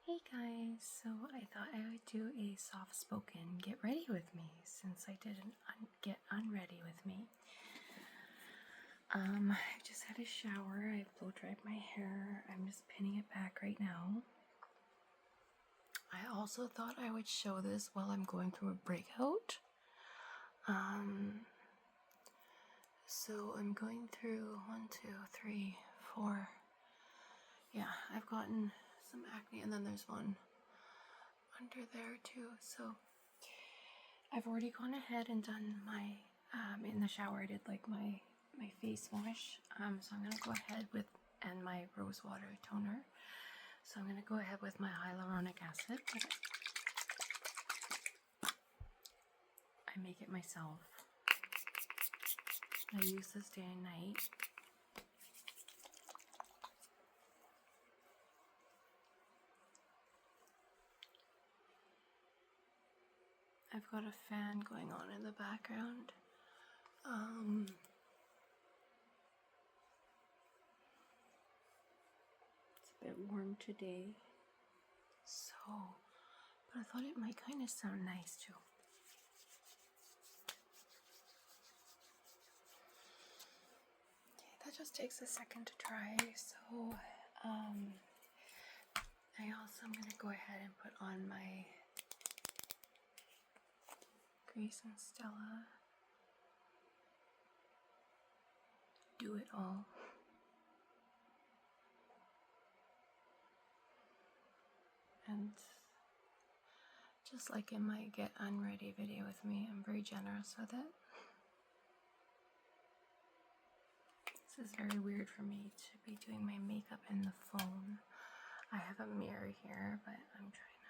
Hey guys, so I thought I would do a soft spoken get ready with me since I didn't get unready with me. I just had a shower, I blow dried my hair, I'm just pinning it back right now. I also thought I would show this while I'm going through a breakout. So I'm going through 1, 2, 3, 4. Yeah, I've gotten some acne and then there's one under there too. So I've already gone ahead and done my in the shower I did like my face wash. So I'm gonna go ahead with and my rose water toner. So I'm gonna go ahead with my hyaluronic acid. I make it myself. I use this day and night. I've got a fan going on in the background. It's a bit warm today, so, but I thought it might kind of sound nice too. Okay, that just takes a second to dry, so I also am going to go ahead and put on my Grace and Stella Do It All. And just like in my Get Unready video with me, I'm very generous with it. This is very weird for me to be doing my makeup in the phone. I have a mirror here, but I'm trying to...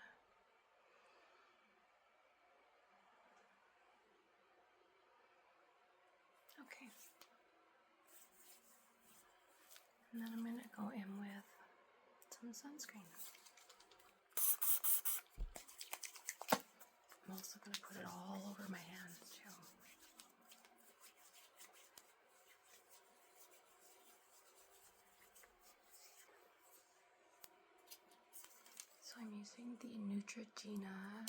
Okay. And then I'm going to go in with some sunscreen. I'm also going to put it all over my hands too. So I'm using the Neutrogena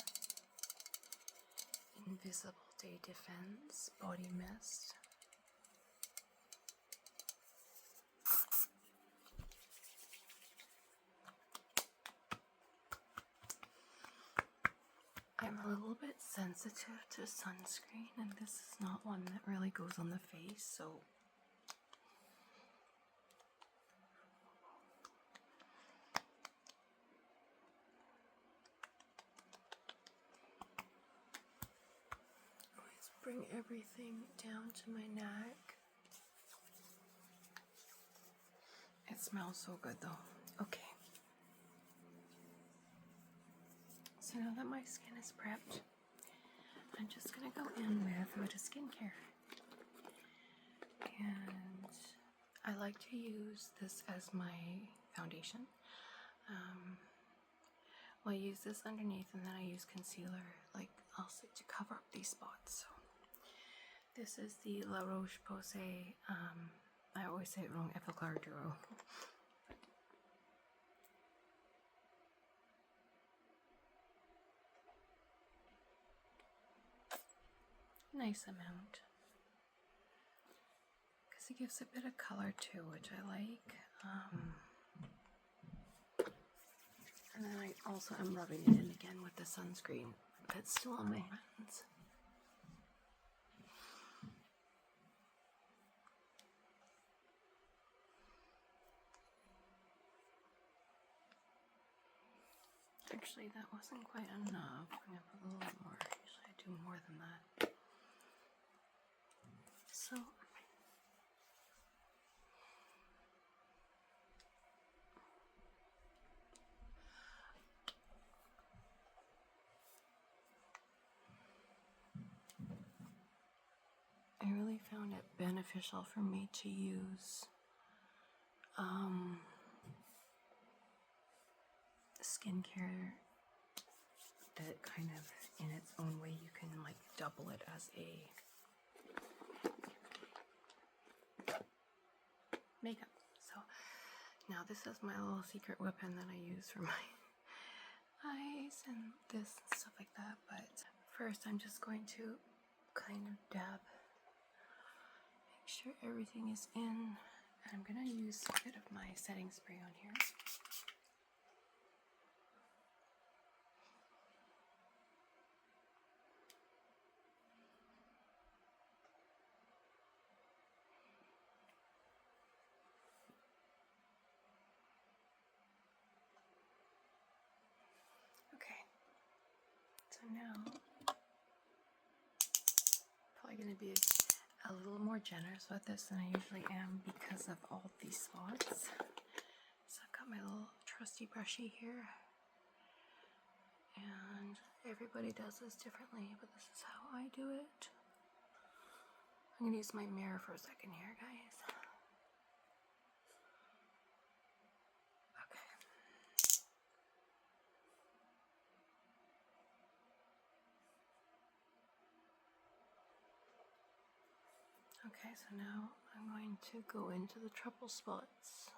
Invisible Day Defense Body Mist. I'm a little bit sensitive to sunscreen, and this is not one that really goes on the face, so always bring everything down to my neck. It smells so good though. Okay. So now that my skin is prepped, I'm just going to go in with a bit of skincare. And I like to use this as my foundation. Well, I use this underneath and then I use concealer, like I'll say, to cover up these spots. So this is the La Roche-Posay, I always say it wrong, Epiclar Duo. Nice amount, because it gives a bit of color too, which I like. And then I also am rubbing it in again with the sunscreen that's still on my hands. Actually, that wasn't quite enough. I'm gonna put a little bit more. Usually I do more than that. So I really found it beneficial for me to use skincare that kind of, in its own way, you can like double it as a makeup. So now this is my little secret weapon that I use for my eyes and this and stuff like that. But first I'm just going to kind of dab, make sure everything is in. And I'm going to use a bit of my setting spray on here. Okay, so now probably going to be a little more generous with this than I usually am because of all these spots. So I've got my little trusty brushy here, and everybody does this differently, but this is how I do it. I'm going to use my mirror for a second here, guys. Okay. Okay, so now I'm going to go into the trouble spots.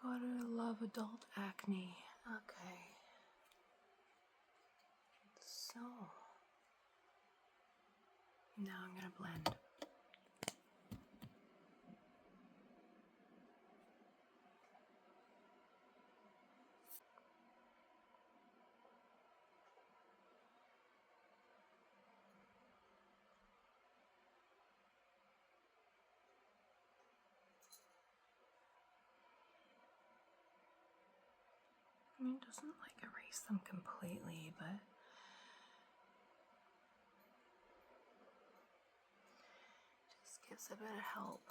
Gotta love adult acne. Okay. So, now I'm gonna blend. I mean, it doesn't like erase them completely, but just gives a bit of help.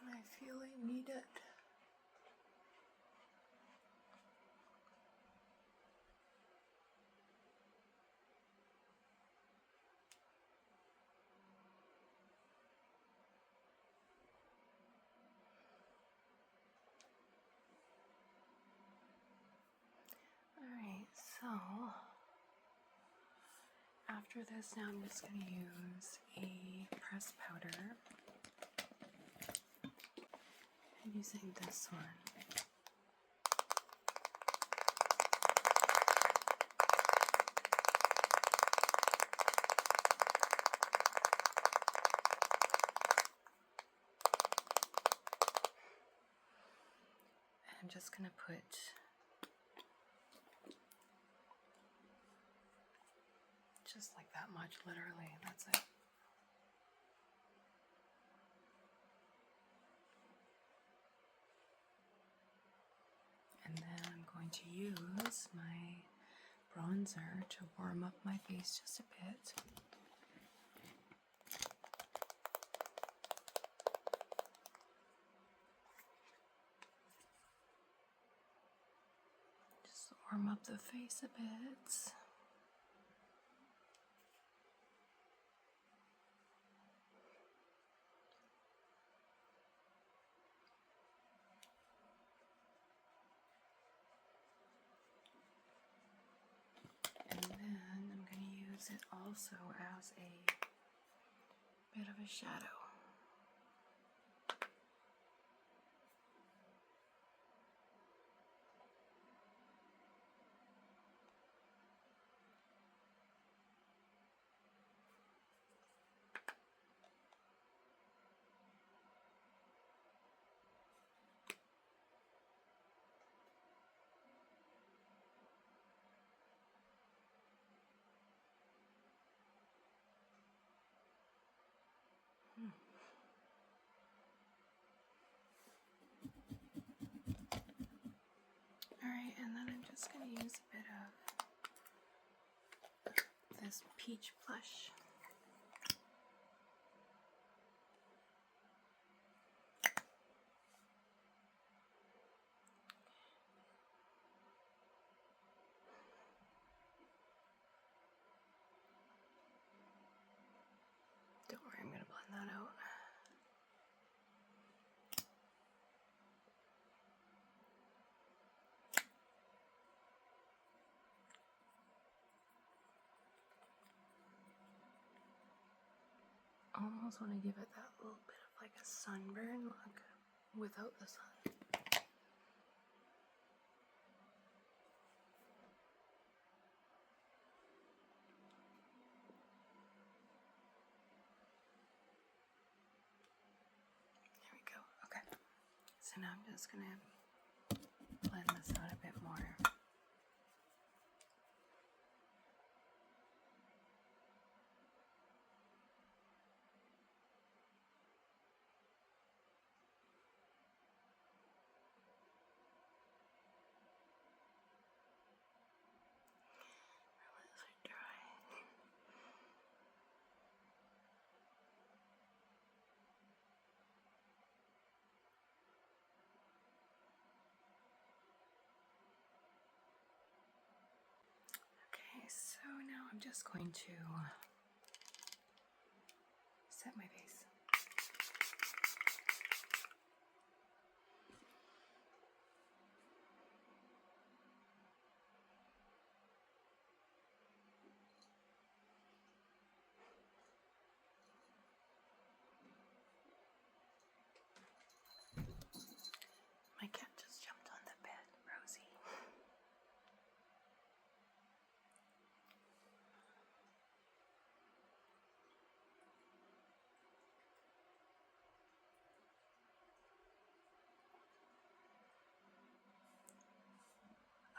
When I feel I need it. Alright, so after this, now I'm just going to use a pressed powder. I'm using this one. I'm just going to put just like that much, literally, that's it. And then I'm going to use my bronzer to warm up my face just a bit. Just warm up the face a bit. And then I'm going to use it also as a bit of a shadow. Alright, and then I'm just going to use a bit of this peach blush. almost want to give it that little bit of like a sunburn look without the sun. There we go. Okay. So now I'm just going to blend this out a bit more. Okay, so now I'm just going to set my face. My cat just jumped on the bed, Rosie.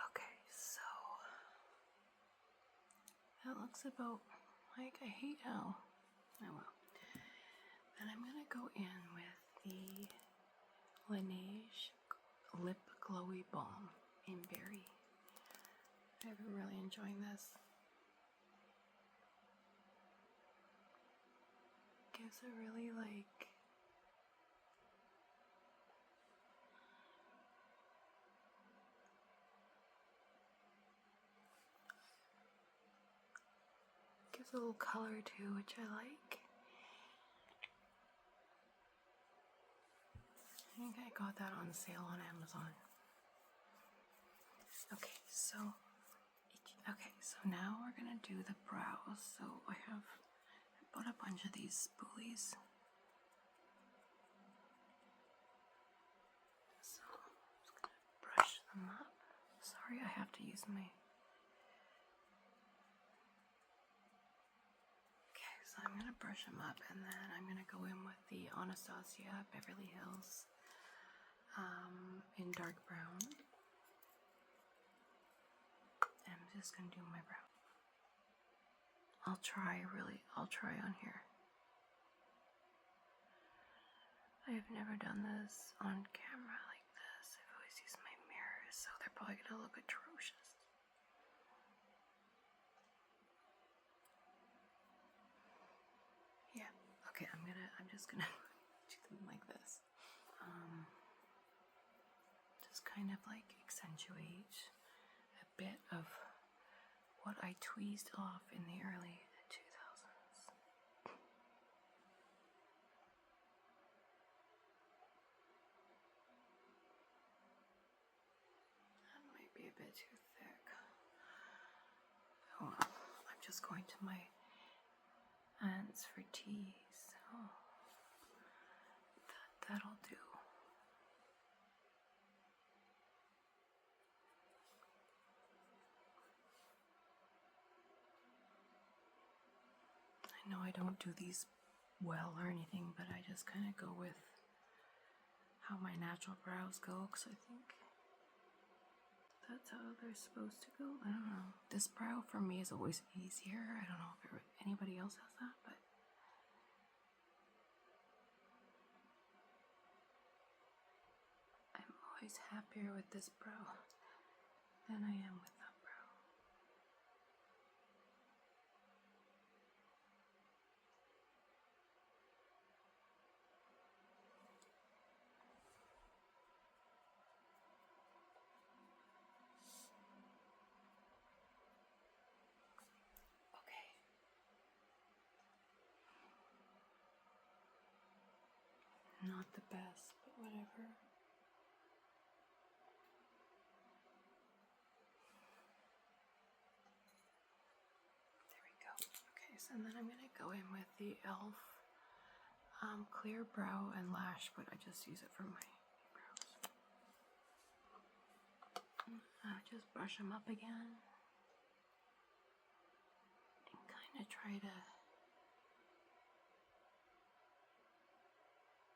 Okay, so that looks about like I hate how. Oh well. Then I'm gonna go in with the Laneige Lip Glowy Balm in Berry. I'm really enjoying this. Gives a really like gives a little color too, which I like. I think I got that on sale on Amazon. Okay, so now we're gonna do the brows. So I bought a bunch of these spoolies. So I'm just gonna brush them up. Sorry, I have to use my. Okay, so I'm gonna brush them up, and then I'm gonna go in with the Anastasia Beverly Hills in dark brown. And I'm just gonna do my brow. I'll try on here. I've never done this on camera like this. I've always used my mirrors, so they're probably gonna look atrocious. Yeah, okay, I'm just gonna do them like this. Just kind of like accentuate a bit of what I tweezed off in the early 2000s. That might be a bit too thick. Oh well, I'm just going to my hands for tea, so that'll do. I know I don't do these well or anything, but I just kind of go with how my natural brows go, because I think that's how they're supposed to go. I don't know. This brow for me is always easier. I don't know if anybody else has that, but I'm always happier with this brow than I am with that brow. Okay. Not the best, but whatever. There we go. Okay, so then I'm going to go in with the e.l.f. clear brow and lash, but I just use it for my brows. Just brush them up again and kind of try to.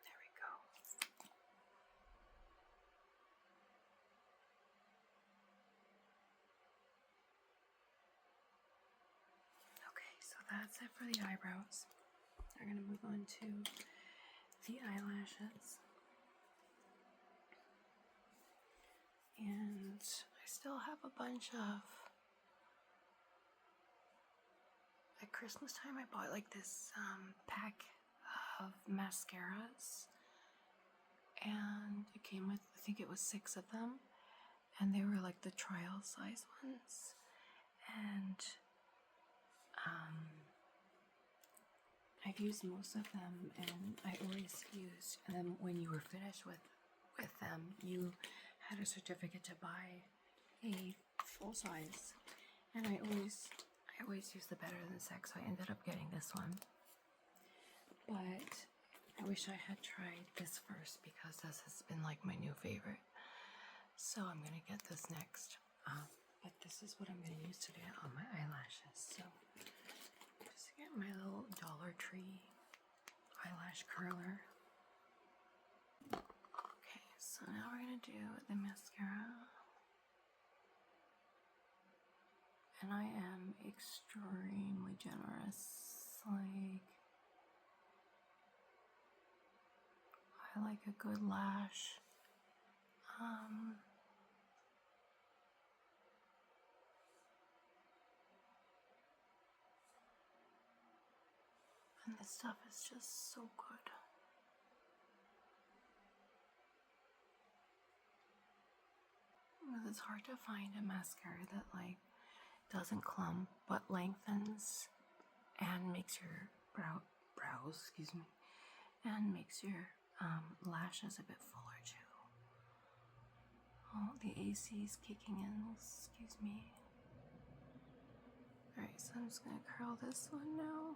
There we go. Okay, so that's it for the eyebrows. We're going to move on to the eyelashes. And I still have a bunch of, at Christmas time I bought like this pack of mascaras, and it came with, I think it was 6 of them, and they were like the trial size ones, and I've used most of them, and I always used them when you were finished with them. You had a certificate to buy a full size, and I always use the better than sex, so I ended up getting this one. But I wish I had tried this first because this has been like my new favorite. So I'm gonna get this next. But this is what I'm gonna use today on my eyelashes. So just get my little Dollar Tree eyelash curler. Okay, so now we're gonna do the mascara. And I am extremely generous. Like, I like a good lash. And this stuff is just so good. It's hard to find a mascara that like doesn't clump but lengthens and makes your brows, excuse me, and makes your lashes a bit fuller too. Oh, the AC is kicking in, excuse me. Alright, so I'm just gonna curl this one now.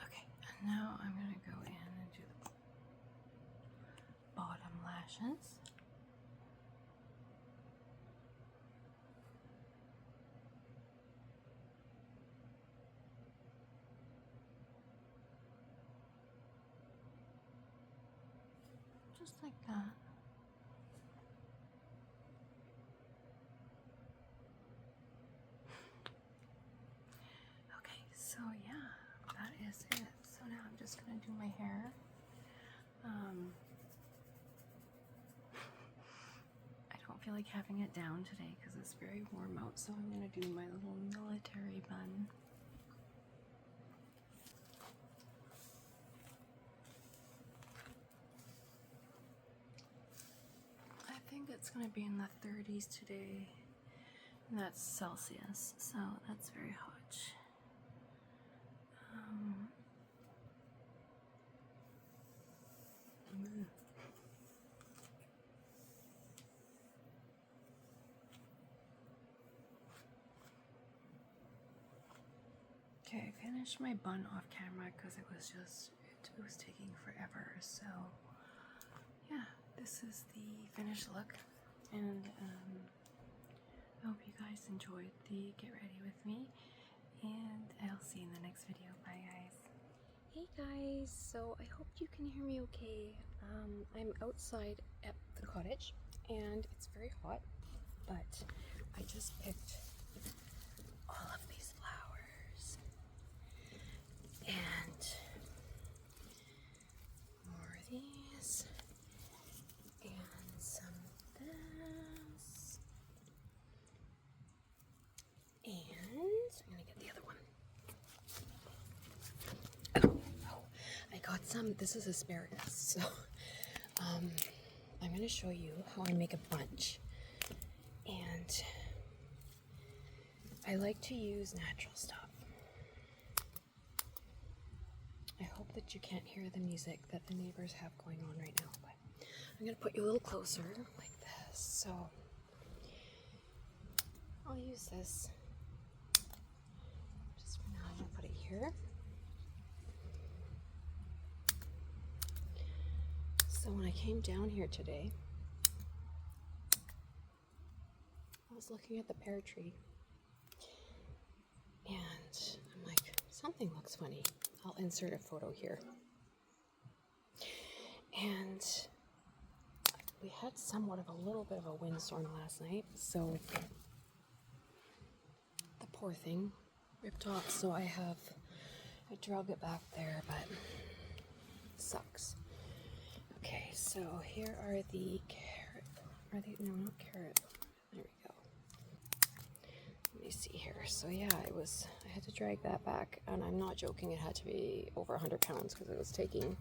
Okay, and now I'm gonna go in and do the bottom lashes. Just like that. Okay, so yeah, that is it. So now I'm just gonna do my hair. I don't feel like having it down today because it's very warm out, so I'm gonna do my little military bun. I think it's gonna be in the 30s today, and that's Celsius, so that's very hot. Okay, I finished my bun off camera because it was taking forever. So yeah, this is the finished look, and I hope you guys enjoyed the get ready with me, and I'll see you in the next video. Bye guys. Hey guys, so I hope you can hear me okay. I'm outside at the cottage and it's very hot, but I just picked all of these flowers and more of these and some of this, and I'm gonna get the other one. I got some, this is asparagus, so I'm going to show you how I make a bunch. And I like to use natural stuff. I hope that you can't hear the music that the neighbors have going on right now, but I'm going to put you a little closer like this. So I'll use this. Just for now, I'm going to put it here. So when I came down here today, I was looking at the pear tree and I'm like, something looks funny. I'll insert a photo here. And we had somewhat of a little bit of a windstorm last night, so the poor thing ripped off. So I drug it back there, but it sucks. Okay, so here are the no, not carrot. There we go. Let me see here. So yeah, I had to drag that back, and I'm not joking, it had to be over 100 pounds because it was taking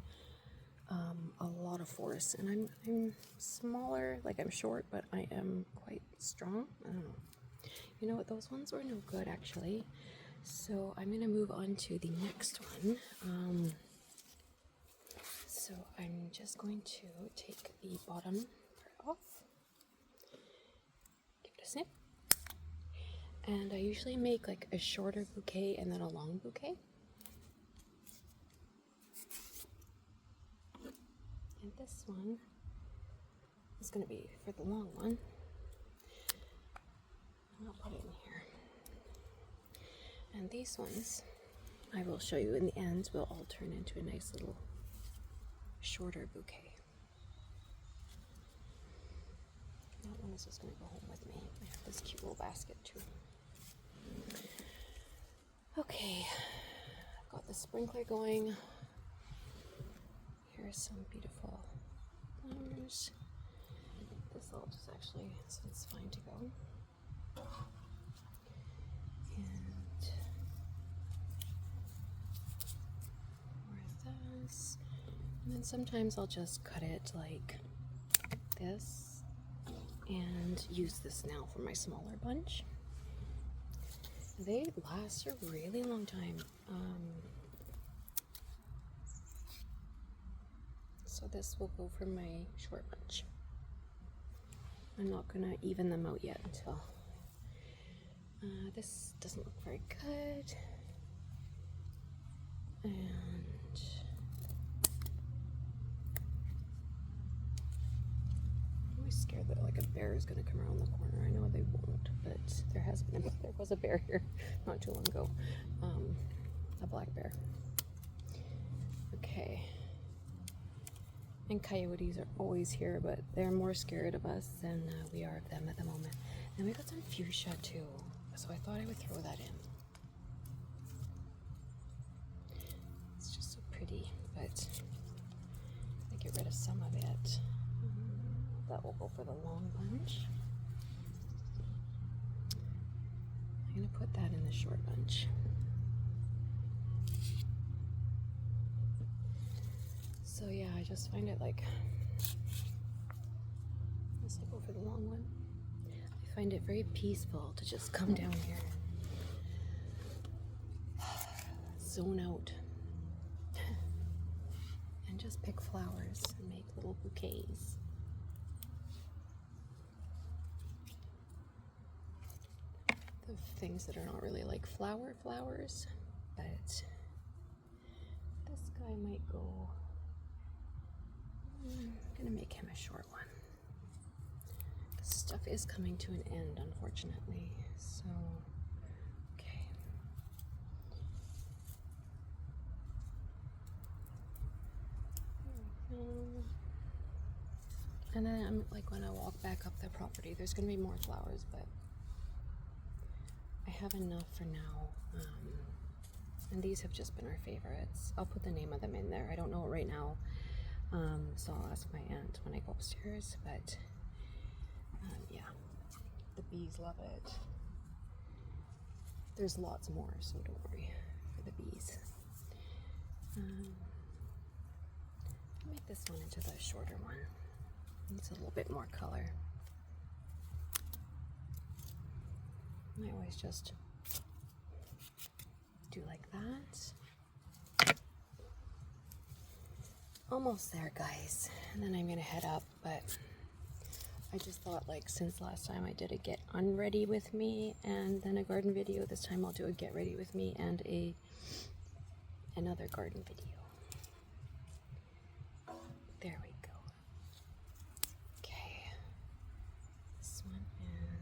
a lot of force. And I'm smaller, like I'm short, but I am quite strong. I don't know. You know what, those ones were no good actually. So I'm gonna move on to the next one. So I'm just going to take the bottom part off, give it a snip, and I usually make like a shorter bouquet and then a long bouquet. And this one is going to be for the long one, and I'll put it in here. And these ones, I will show you in the end, will all turn into a nice little shorter bouquet. That one is just going to go home with me. I have this cute little basket too. Okay, I've got the sprinkler going. Here's some beautiful flowers. This will just actually, so it's fine to go. And more of this. And then sometimes I'll just cut it like this and use this now for my smaller bunch. They last a really long time. So this will go for my short bunch. I'm not gonna even them out yet until this doesn't look very good. And I'm always scared that like a bear is gonna come around the corner. I know they won't, but there was a bear here not too long ago. A black bear. Okay. And coyotes are always here, but they're more scared of us than we are of them at the moment. And we got some fuchsia too, so I thought I would throw that in. It's just so pretty, but I get rid of some of it. That will go for the long bunch. I'm gonna put that in the short bunch. So yeah, I just find it like, this will go for the long one. I find it very peaceful to just come down here, zone out, and just pick flowers and make little bouquets. The things that are not really like flowers, but this guy might go. I'm gonna make him a short one. This stuff is coming to an end, unfortunately. So, okay. And then I'm like, when I walk back up the property, there's gonna be more flowers, but I have enough for now. And these have just been our favorites. I'll put the name of them in there. I don't know it right now. So I'll ask my aunt when I go upstairs, but yeah, the bees love it. There's lots more, so don't worry for the bees. I'll make this one into the shorter one. Needs a little bit more color. I always just do like that. Almost there, guys. And then I'm gonna head up, but I just thought, like, since last time I did a get unready with me and then a garden video, this time I'll do a get ready with me and another garden video. There we go. Okay. This one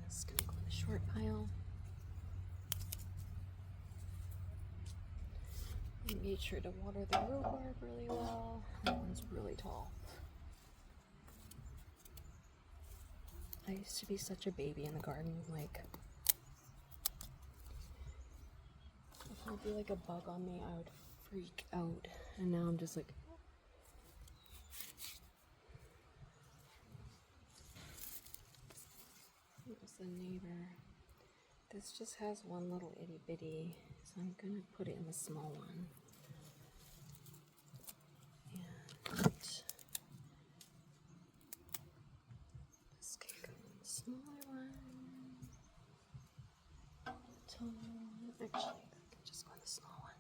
is gonna go in the short pile. I made sure to water the rhubarb really well. That one's really tall. I used to be such a baby in the garden, like, if there'd be like a bug on me, I would freak out. And now I'm just like, where's the neighbor? This just has one little itty bitty, so I'm gonna put it in the small one. And this can go in the smaller one. Actually, that can just go in the small one.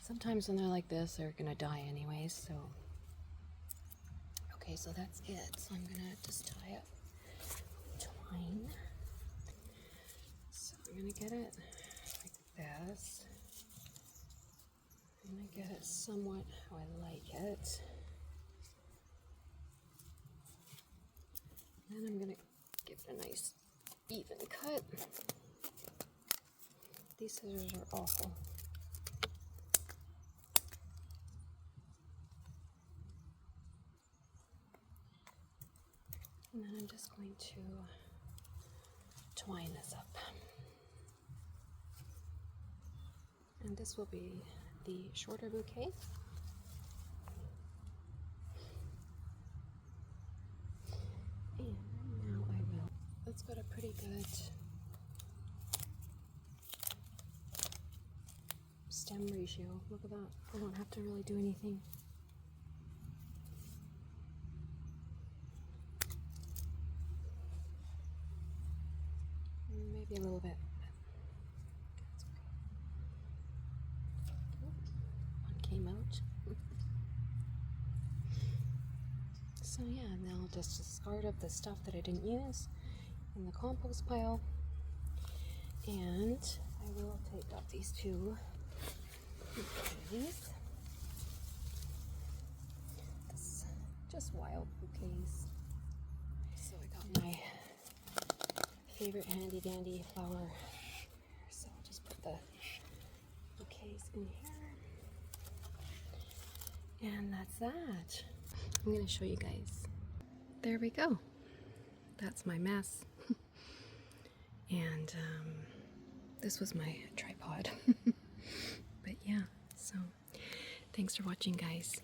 Sometimes when they're like this, they're gonna die anyways, so. Okay, so that's it. So I'm gonna just tie up twine. So I'm gonna get it like this. I'm gonna get it somewhat how I like it. Then I'm gonna give it a nice even cut. These scissors are awful. And then I'm just going to twine this up. And this will be the shorter bouquet. And now I will. That's got a pretty good stem ratio. Look at that. I don't have to really do anything. Maybe a little bit. That's okay. One came out. So yeah, now I'll just discard up the stuff that I didn't use in the compost pile. And I will take out these two bouquets. This, just wild bouquets. So I got my favorite handy dandy flower. So I'll just put the bouquets in here. And that's that. I'm going to show you guys. There we go. That's my mess. And this was my tripod. But yeah, so thanks for watching, guys.